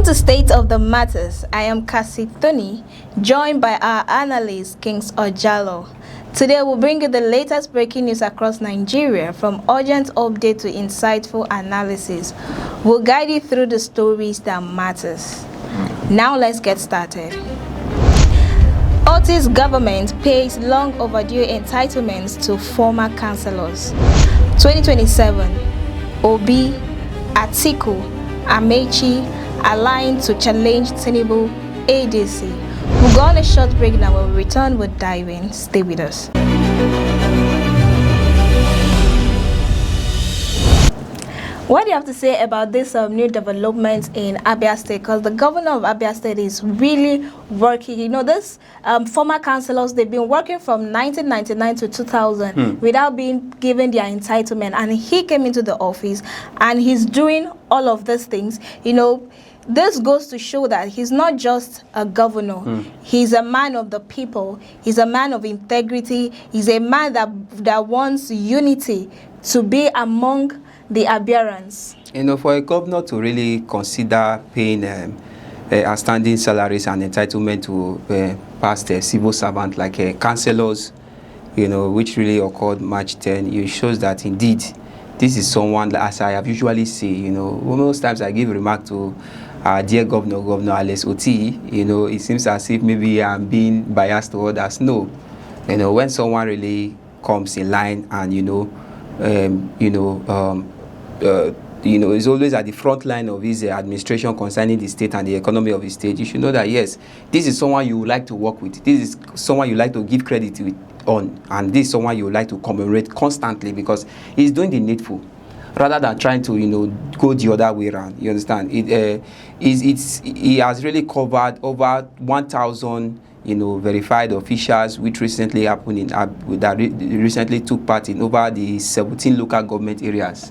to State of the Matters, I am Cassie Thoni, joined by our analyst, Kings Ojalo. Today we'll bring you the latest breaking news across Nigeria, from urgent update to insightful analysis. We'll guide you through the stories that matters. Now let's get started. Otti's government pays long overdue entitlements to former councillors. 2027, Obi, Atiku, Amechi aligned to challenge Tinubu ADC. We'll go on a short break now. When we return, we'll dive in. Stay with us. What do you have to say about this new development in Abia State? Because the governor of Abia State is really working. You know, this former councillors, they've been working from 1999 to 2000 without being given their entitlement. And he came into the office and he's doing all of these things. You know, this goes to show that he's not just a governor. He's a man of the people. He's a man of integrity. He's a man that wants unity to be among the Abiarans. You know, for a governor to really consider paying outstanding salaries and entitlement to past civil servants like councillors, you know, which really occurred March 10, it shows that indeed this is someone that, as I have usually say, you know, most times I give remark to dear Governor Otti, you know, it seems as if maybe I'm being biased to others. No, you know, when someone really comes in line and is always at the front line of his administration concerning the state and the economy of the state, you should know that yes, this is someone you would like to work with. This is someone you like to give credit on, and this is someone you would like to commemorate constantly because he's doing the needful, rather than trying to, you know, go the other way around. You understand? He has really covered over 1,000, you know, verified officials, which recently happened in recently took part in over the 17 local government areas.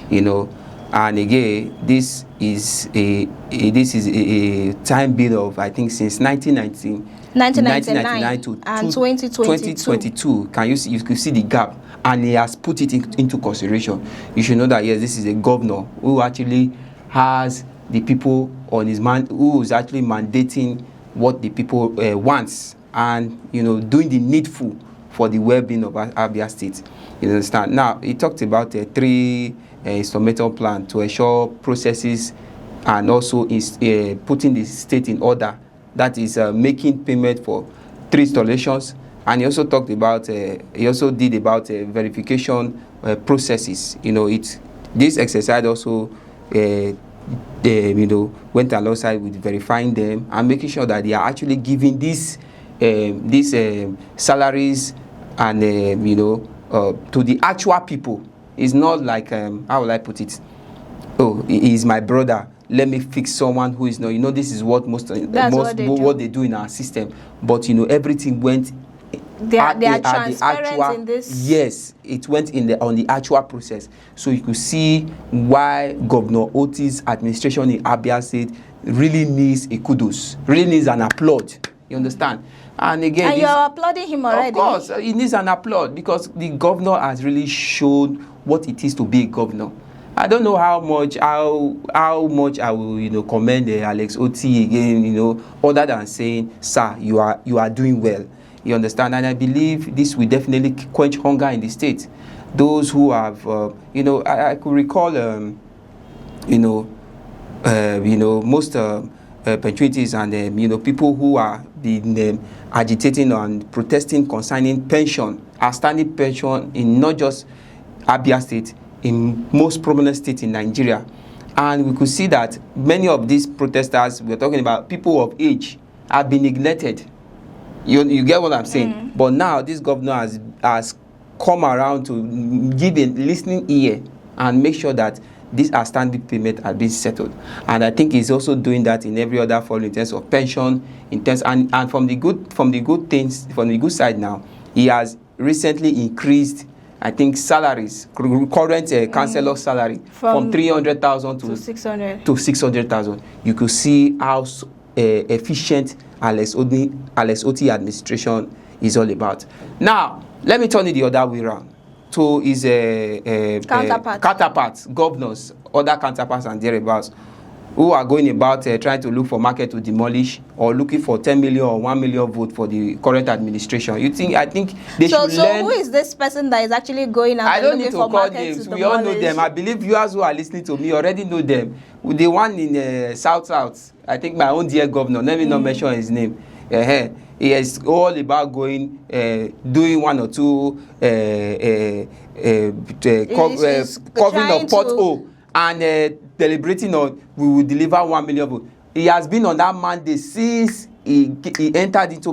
You know, and again, this is a time period of, I think, since 1999 to 2022. You can see the gap, and he has put it into consideration. You should know that yes, this is a governor who actually has the people on his mind, who is actually mandating what the people wants, and, you know, doing the needful for the well-being of Abia State. You understand? Now, he talked about a 3 instrumental plan to ensure processes and also is putting the state in order. That is making payment for 3 installations, and he also talked about verification processes. You know, this exercise also went alongside with verifying them and making sure that they are actually giving these salaries and to the actual people. It's not like how will I put it? Oh, he's my brother, let me fix someone who is not. You know, this is what what they do in our system. But you know, everything went. They are transparent in this. Yes, it went on the actual process. So you could see why Governor Otti's administration in Abia State really needs a kudos, really needs an applaud. You understand? And again, you are applauding him already. Of course, he needs an applaud because the governor has really shown what it is to be a governor. I don't know how much I will commend Alex Otti again, other than saying, sir, you are doing well. You understand? And I believe this will definitely quench hunger in the state. Those who have, I could recall, most patriots and people who are been agitating and protesting concerning pension, outstanding pension in not just Abia State, in most prominent states in Nigeria. And we could see that many of these protesters, we're talking about people of age, have been neglected. You get what I'm saying? But now this governor has come around to give a listening ear and make sure that these outstanding payments are being settled. And I think he's also doing that in every other form in terms of pension, in terms and from the good side now, he has recently increased, I think, salaries, current councillor salary from 300,000 to 600,000. You could see how efficient Alex Otti administration is all about. Now, let me turn it the other way around to his counterparts, governors, other counterparts and thereabouts. who are going about trying to look for market to demolish or looking for 10 million or 1 million vote for the current administration. I think they should learn. So who is this person that is actually going out and looking for market to demolish? I don't need to call names. We all know them. I believe viewers who are listening to me already know them. The one in South, I think my own dear governor, let me not mention his name. He is all about going, doing one or two covering of pothole and deliberating on we will deliver 1 million votes. He has been on that mandate since he entered into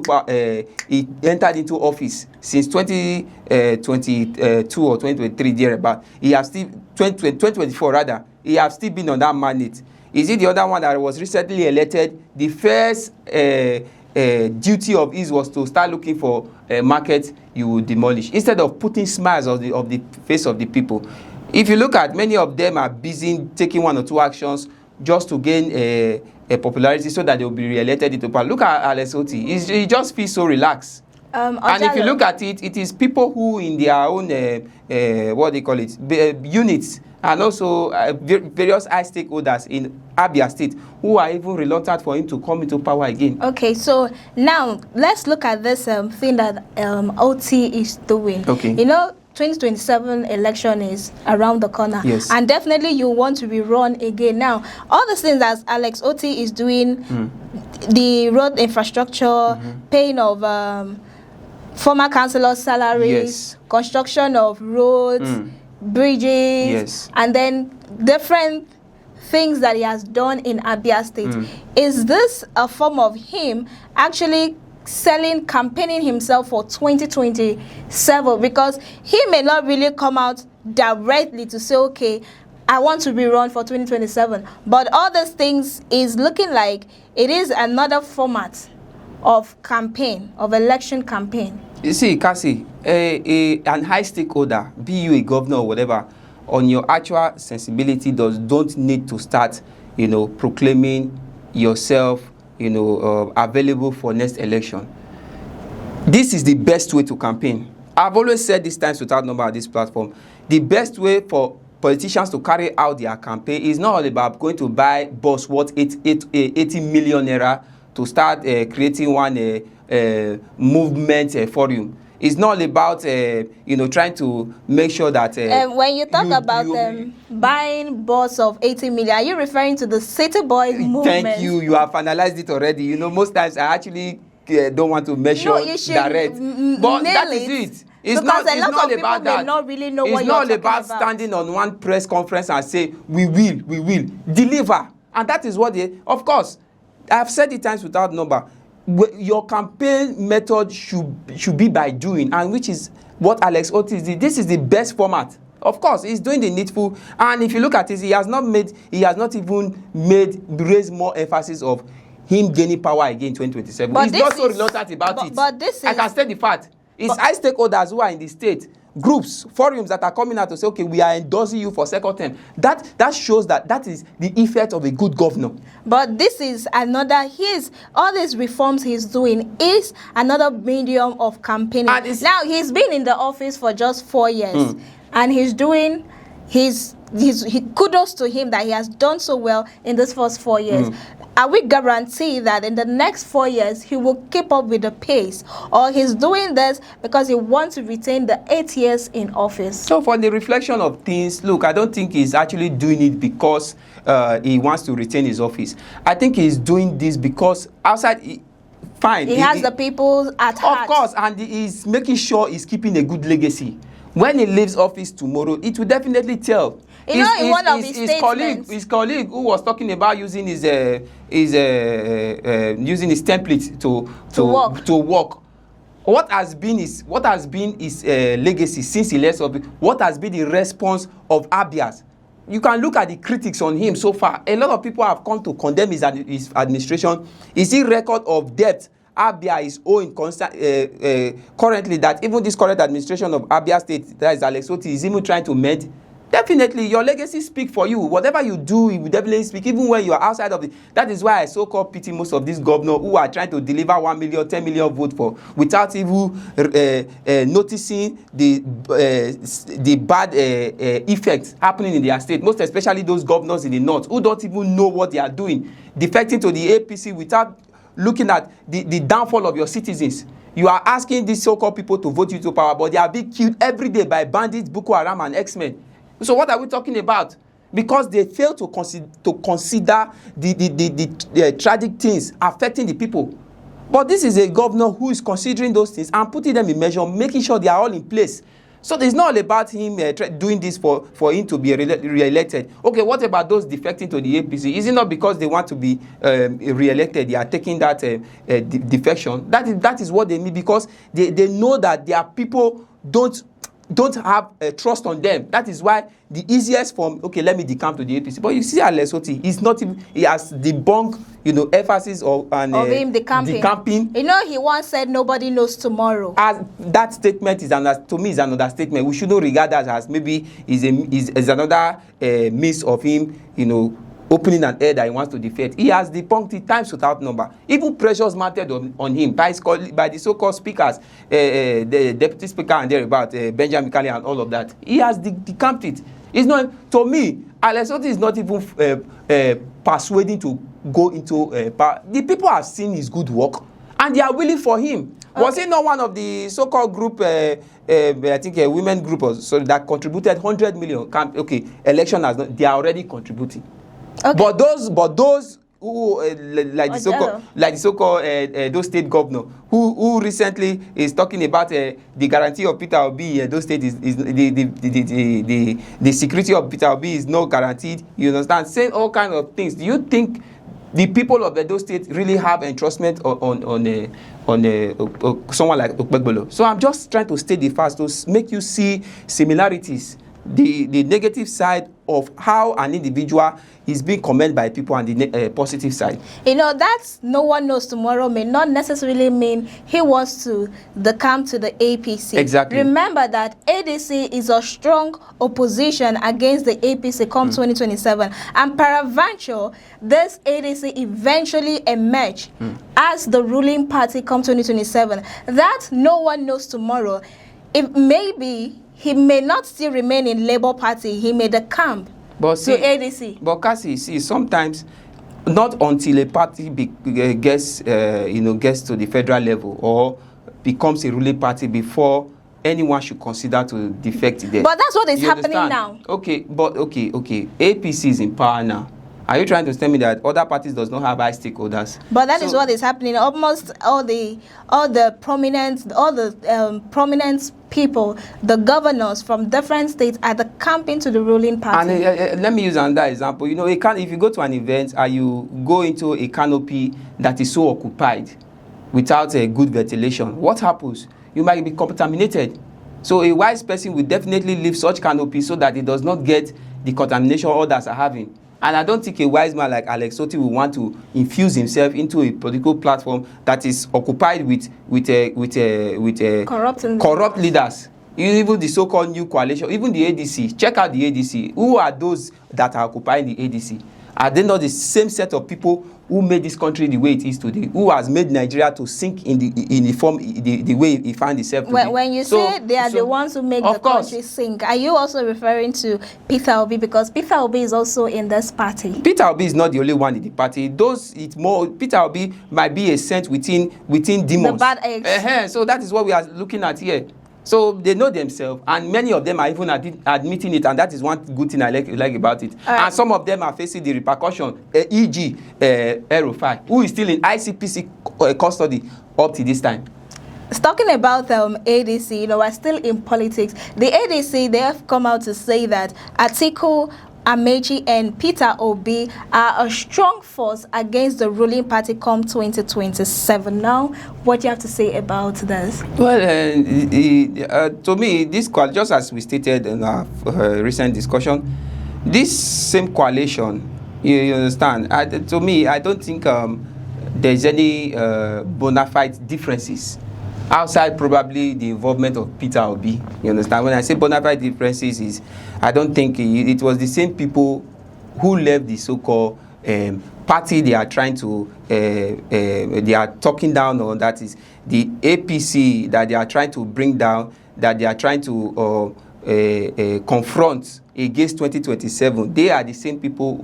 office since 2022 or 2023 thereabout. He has still 2024 rather. He has still been on that mandate. Is it the other one that was recently elected? The first duty of his was to start looking for a market you will demolish instead of putting smiles on the face of the people. If you look at many of them are busy taking one or two actions just to gain a popularity so that they will be re-elected into power. Look at Alex Otti. He just feels so relaxed. And if you look at it, it is people who in their own what they call it units and also various high stakeholders in Abia State who are even reluctant for him to come into power again. Okay, so now let's look at this thing that Otti is doing. Okay. You know, 2027 election is around the corner. Yes. And definitely you want to be run again. Now, all the things that Alex Otti is doing, the road infrastructure, paying of former councilors' salaries, construction of roads, bridges, and then different things that he has done in Abia State. Is this a form of him actually campaigning himself for 2027? Because he may not really come out directly to say, okay, I want to be run for 2027. But all these things is looking like it is another format of campaign, of election campaign. You see, Cassie, an high stakeholder, be you a governor or whatever, on your actual sensibility don't need to start, proclaiming yourself, available for next election. This is the best way to campaign. I've always said this times without number on this platform. The best way for politicians to carry out their campaign is not all about going to buy bus worth 80 million naira to start creating one movement forum. It's not about trying to make sure that when you talk about buying bus of 80 million, are you referring to the City Boys movement? Thank you. You have analyzed it already. Most times I actually don't want to measure direct, but that is it. It's not about that. Not really know it's what not you're about standing on one press conference and say we will deliver, and that is what of course I've said it times without number. Your campaign method should be by doing, and which is what Alex Otti did. This is the best format. Of course, he's doing the needful, and if you look at it, he has not even raised more emphasis of him gaining power again in 2027. But he's not so reluctant about it. But this is, I can state the fact. It's high stakeholders who are in the state, groups, forums that are coming out to say, okay, we are endorsing you for second term. That shows that is the effect of a good governor. But this is another, all these reforms he's doing is another medium of campaigning. Now, he's been in the office for just 4 years, and he's doing kudos to him that he has done so well in this first 4 years. Are we guaranteed that in the next 4 years he will keep up with the pace, or he's doing this because he wants to retain the 8 years in office? So for the reflection of things, look, I don't think he's actually doing it because he wants to retain his office. I think he's doing this because outside, he has the people at heart. Of course, and he's making sure he's keeping a good legacy. When he leaves office tomorrow, it will definitely tell. In one of his colleague who was talking about using his template to work. What has been his legacy since he left office? What has been the response of Abias? You can look at the critics on him so far. A lot of people have come to condemn his administration. Is he record of debt Abia is owing currently, that even this current administration of Abia State, that is Alex Otti, is even trying to mend? definitely your legacy speak for you. Whatever you do, it will definitely speak, even when you are outside of the. That is why I so-called pity most of these governors who are trying to deliver 1 million, 10 million votes for without even noticing the bad effects happening in their state. Most especially those governors in the north who don't even know what they are doing, defecting to the APC without looking at the downfall of your citizens. You are asking these so-called people to vote you to power, but they are being killed every day by bandits, Boko Haram, and X-Men. So what are we talking about? Because they fail to consider the tragic things affecting the people. But this is a governor who is considering those things and putting them in measure, making sure they are all in place. So it's not all about him doing this for him to be re-elected. Okay, what about those defecting to the APC? Is it not because they want to be re-elected? They are taking that defection. That is what they mean, because they know that their people don't have trust on them. That is why the easiest form, okay, let me decamp to the APC. But you see Otti, he's not even, he has debunked, emphasis of him decamping. He once said nobody knows tomorrow. As that statement to me is an understatement. We should not regard that as maybe is another means of him, opening an air that he wants to defect. He has debunked it times without number. Even pressures mounted on him by the so-called speakers, the deputy speaker and thereabout, Benjamin Kali and all of that. He has decamped it. It's not, to me, Otti is not even persuading to go into power. The people have seen his good work and they are willing for him. Okay. Was he not one of the so-called group, I think a women group or so, that contributed 100 million? Okay, election has not, they are already contributing. Okay. But those who like the so-called those state governor who recently is talking about the guarantee of Peter Obi, those state is the security of Peter Obi is not guaranteed. You understand? Saying all kinds of things. Do you think the people of those states really have entrustment on someone like Okpegbolo? So I'm just trying to state the facts to make you see similarities, the negative side of how an individual is being commended by people and the positive side. That's no one knows tomorrow may not necessarily mean he wants to decamp to the APC. Exactly. Remember that ADC is a strong opposition against the APC come 2027. And peradventure, this ADC eventually emerge as the ruling party come 2027. That no one knows tomorrow. If maybe he may not still remain in Labour Party, he may decamp to ADC. But Cassie, see, sometimes not until a party gets to the federal level or becomes a ruling party before anyone should consider to defect there. But that's what is happening now. Okay, but okay. APC is in power now. Are you trying to tell me that other parties does not have high stakeholders? But that is what is happening. Almost all the prominent people, the governors from different states are camping to the ruling party. And let me use another example. If you go to an event and you go into a canopy that is so occupied without a good ventilation, what happens? You might be contaminated. So a wise person will definitely leave such canopy so that it does not get the contamination others are having. And I don't think a wise man like Otti will want to infuse himself into a political platform that is occupied with corrupt leaders. Even the so-called new coalition, even the ADC. Check out the ADC. Who are those that are occupying the ADC? Are they not the same set of people who made this country the way it is today? Who has made Nigeria to sink in the way it found itself today? When you say they are the ones who make the country sink, are you also referring to Peter Obi? Because Peter Obi is also in this party. Peter Obi is not the only one in the party. Peter Obi might be a scent within demons. The bad eggs. So that is what we are looking at here. So they know themselves, and many of them are even admitting it, and that is one good thing I like about it. And some of them are facing the repercussion, e.g. el-rufai, who is still in ICPC custody up to this time. Talking about ADC, we're still in politics. The ADC, they have come out to say that Atiku, Amechi and Peter Obi are a strong force against the ruling party come 2027. Now, what do you have to say about this? Well, to me, this just as we stated in our recent discussion, this same coalition, you understand, to me, I don't think there's any bona fide differences outside probably the involvement of Peter Obi. You understand? When I say bona fide differences, is I don't think it was the same people who left the so-called party they are trying to they are talking down on, that is the APC that they are trying to bring down, that they are trying to confront against 2027. They are the same people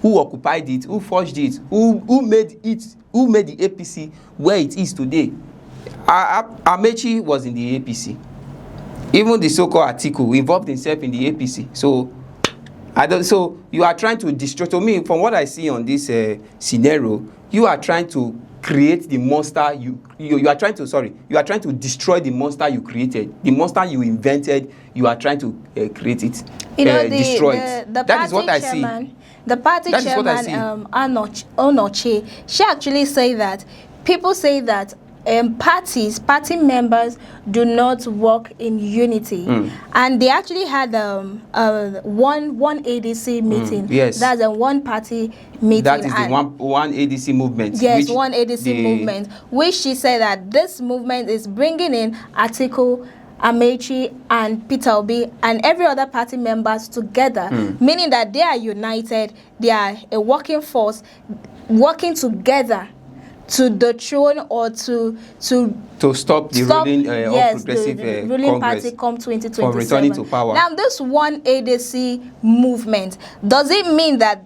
who occupied it, who forged it, who made the APC where it is today. Amechi was in the APC. Even the so-called Atiku involved himself in the APC. So so you are trying to destroy. To me, from what I see on this scenario, you are trying to create the monster you are trying to destroy the monster you created, the monster you invented. You are trying to create it, destroy it. That is what I see. The party chairman, Onoche, she actually say that people say that party members do not work in unity, and they actually had one ADC meeting. Yes, that's a one party meeting. That is the one ADC movement. Yes, one ADC movement, which she said that this movement is bringing in Atiku, Amechi, and Peter Obi, and every other party members together, meaning that they are united. They are a working force, working together to dethrone or to stop the ruling progressive the ruling Congress party come 2027 from returning to power. Now, this one ADC movement, does it mean that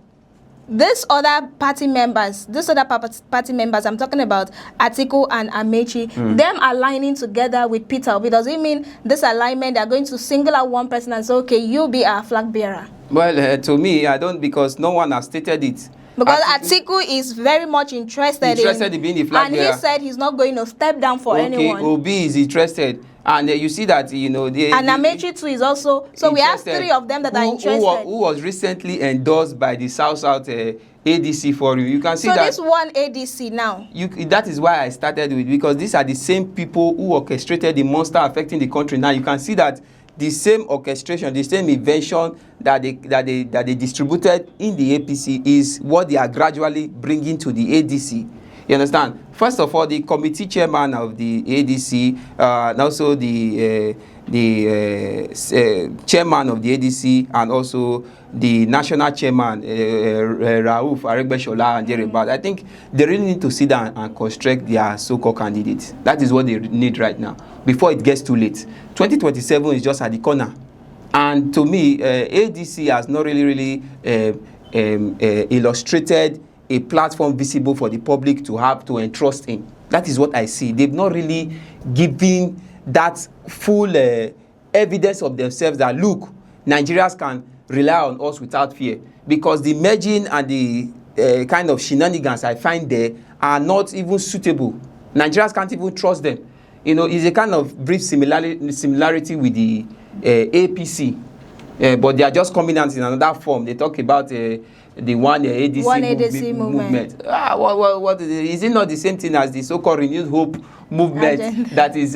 these other party members, I'm talking about Atiku and Amechi, them aligning together with Peter Obi, does it mean this alignment, they're going to single out one person and say, okay, you be our flag bearer? Well, to me, I don't, because no one has stated it. Because Atiku is very much interested in being the flag bearer. And he said he's not going to step down for anyone. Obi is interested. And you see that, and Amechi too is also. So we have three of them that are interested. Who was recently endorsed by the South ADC Forum. You can see that. So this one ADC now. That is why I started with, because these are the same people who orchestrated the monster affecting the country. Now you can see that the same orchestration, the same invention that they distributed in the APC is what they are gradually bringing to the ADC. You understand? First of all, the committee chairman of the ADC, and also the chairman of the ADC, and also the national chairman, Rauf Aregbesola and Jeremiah. I think they really need to sit down and construct their so-called candidates. That is what they need right now, before it gets too late. 2027 is just at the corner. And to me, ADC has not really illustrated a platform visible for the public to have to entrust in. That is what I see. They've not really given that full evidence of themselves that, look, Nigerians can rely on us without fear. Because the merging and the kind of shenanigans I find there are not even suitable. Nigerians can't even trust them. It's a kind of brief similarity with the APC. But they are just coming out in another form. They talk about the one ADC movement. What is it? Not the same thing as the so-called renewed hope movement that is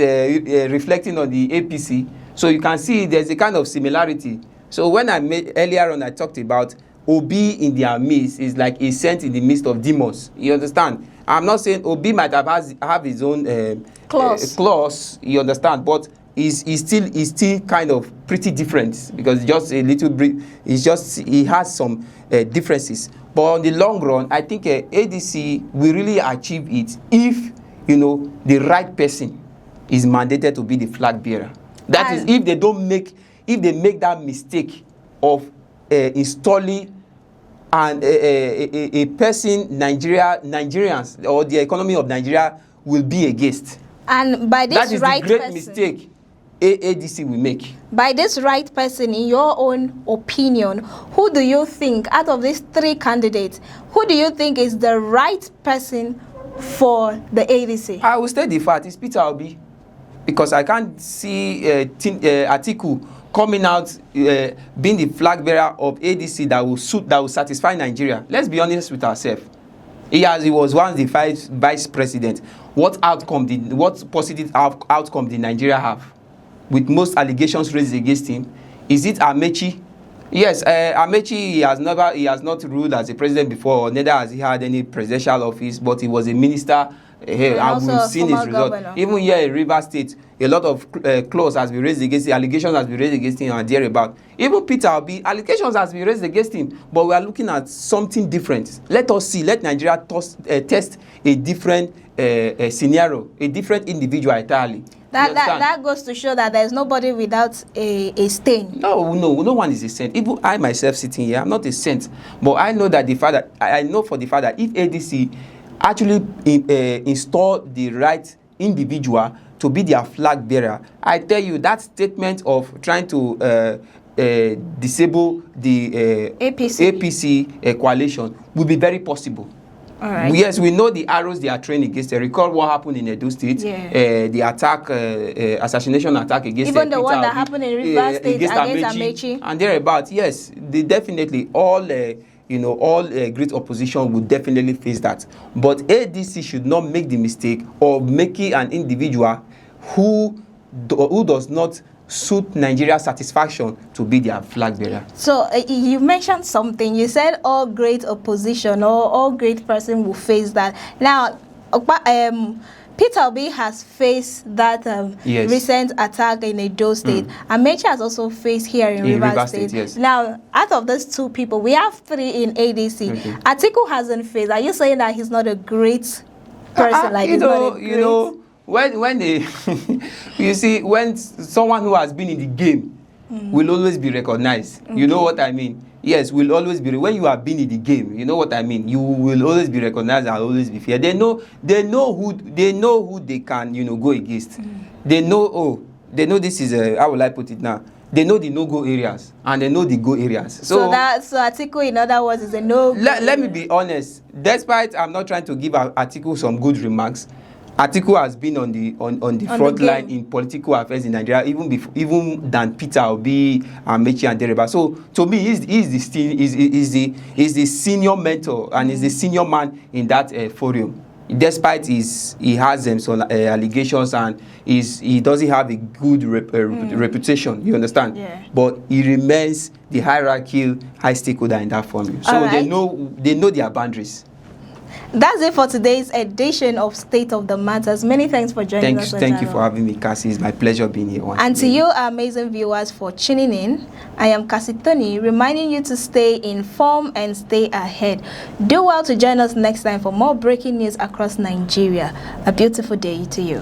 reflecting on the APC? So you can see there's a kind of similarity. So when earlier on I talked about Obi in their midst is like a saint in the midst of demons. You understand? I'm not saying Obi might have his own clause. You understand? But is still kind of pretty different, because just a little bit. He has some differences. But on the long run, I think ADC will really achieve it if the right person is mandated to be the flag bearer. That is, if they make that mistake of installing a person Nigerians or the economy of Nigeria will be against. And by this that is right the great person, mistake ADC will make. By this right person, in your own opinion, who do you think, out of these three candidates, who do you think is the right person for the ADC? I will state the fact, it's Peter Obi. Because I can't see Atiku coming out being the flag bearer of ADC that will satisfy Nigeria. Let's be honest with ourselves. He was once the vice president. What positive outcome did Nigeria have? With most allegations raised against him, is it Amechi? Yes, Amechi, he has not ruled as a president before, neither has he had any presidential office, but he was a minister And also we've seen his result. governor. Even here in Rivers State, a lot of clause has been raised against him, allegations has been raised against him and thereabout. Even Peter Obi, allegations has been raised against him, but we are looking at something different. Let us see, let Nigeria test a different scenario, a different individual entirely. That goes to show that there's nobody without a stain. No one is a saint. Even I myself sitting here, I'm not a saint, but I know that I know for the fact that if ADC actually install the right individual to be their flag bearer, I tell you that statement of trying to disable the APC coalition will be very possible. All right. Yes, we know the arrows they are trained against. Recall what happened in Edo State, the attack, assassination attack against even the one that happened in Rivers State against Amechi. And thereabout. Yes, they definitely all great opposition would definitely face that. But ADC should not make the mistake of making an individual who does not suit Nigeria's satisfaction to be their flag bearer. So you mentioned something. You said all great opposition or all great person will face that. Now, Peter Obi has faced that recent attack in Edo State. Amechi has also faced here in Rivers State. Yes. Now, out of those two people, we have three in ADC. Okay. Atiku hasn't faced. Are you saying that he's not a great person? When they you see, when someone who has been in the game will always be recognized. Okay. You know what I mean? Yes, will always be. When you have been in the game, you know what I mean. You will always be recognized and always be fair. They know who they can go against. They know this is how will I put it now? They know the no-go areas and they know the go areas. So Atiku, in other words, is a no. Let me be honest. Despite I'm not trying to give Atiku some good remarks, Atiku has been on the front line in political affairs in Nigeria even than Peter Obi, Amechi and Dereba. So to me, he's the senior mentor and he's the senior man in that forum. Despite he has some allegations and he doesn't have a good reputation, you understand? Yeah. But he remains the hierarchical high stakeholder in that forum. So they know their boundaries. That's it for today's edition of State of the Matters. Many thanks for joining us. Thank you for having me, Cassie. It's my pleasure being here. And to you, our amazing viewers, for tuning in. I am Cassie Tony, reminding you to stay informed and stay ahead. Do well to join us next time for more breaking news across Nigeria. A beautiful day to you.